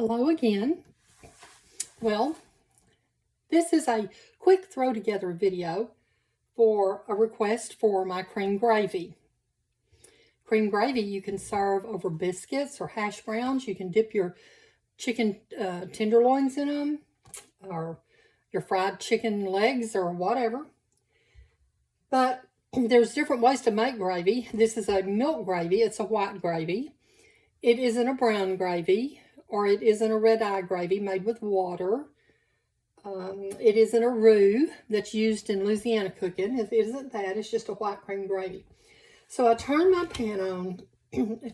Hello again. Well, this is a quick throw together video for a request for my cream gravy. Cream gravy you can serve over biscuits or hash browns. You can dip your chicken tenderloins in them, or your fried chicken legs or whatever. But there's different ways to make gravy. This is a milk gravy. It's a white gravy. It isn't a brown gravy, or it isn't a red eye gravy made with water. It isn't a roux that's used in Louisiana cooking. It isn't that. It's just a white cream gravy. So I turn my pan on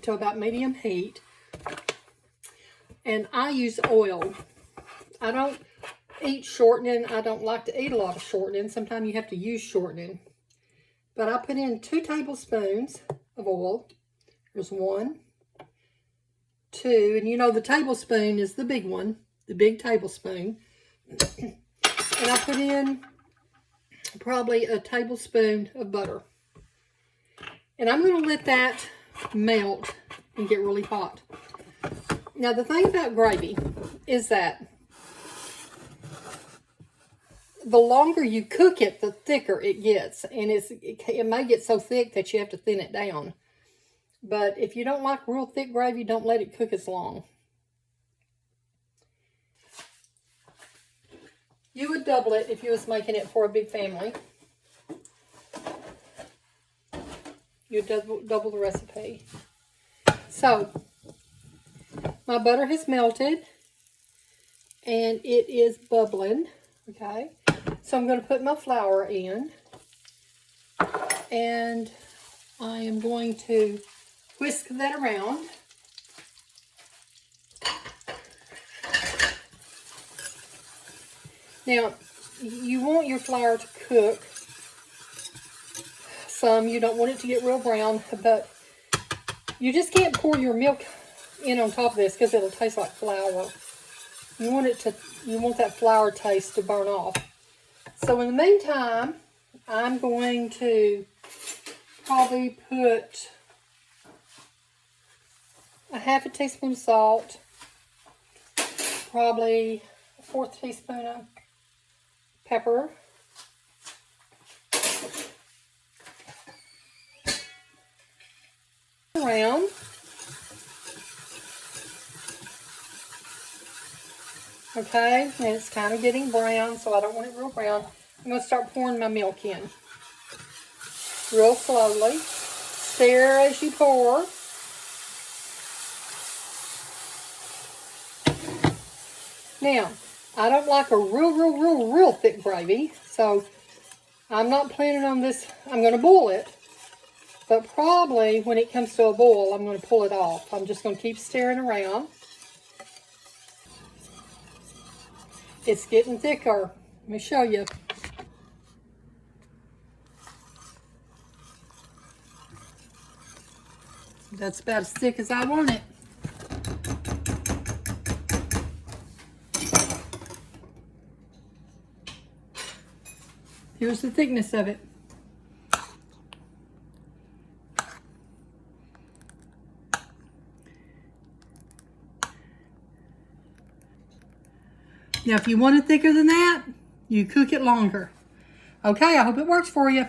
to about medium heat, and I use oil. I don't eat shortening. I don't like to eat a lot of shortening. Sometimes you have to use shortening. But I put in 2 tablespoons of oil. There's 1, 2, and you know the tablespoon is the big one, the big tablespoon. And I put in probably a tablespoon of butter. And I'm going to let that melt and get really hot. Now the thing about gravy is that the longer you cook it, the thicker it gets. And it may get so thick that you have to thin it down. But if you don't like real thick gravy, don't let it cook as long. You would double it if you was making it for a big family. You double the recipe. So, my butter has melted and it is bubbling. Okay, so I'm going to put my flour in, and I am going to whisk that around. Now, you want your flour to cook some. You don't want it to get real brown, but you just can't pour your milk in on top of this because it'll taste like flour. You want that flour taste to burn off. So in the meantime, I'm going to probably put a half a teaspoon of salt, probably a 1/4 teaspoon of pepper, around. Okay, and it's kind of getting brown, so I don't want it real brown. I'm going to start pouring my milk in real slowly. Stir as you pour. Now, I don't like a real thick gravy, so I'm not planning on this. I'm going to boil it, but probably when it comes to a boil, I'm going to pull it off. I'm just going to keep stirring around. It's getting thicker. Let me show you. That's about as thick as I want it. Here's the thickness of it. Now, if you want it thicker than that, you cook it longer. Okay, I hope it works for you.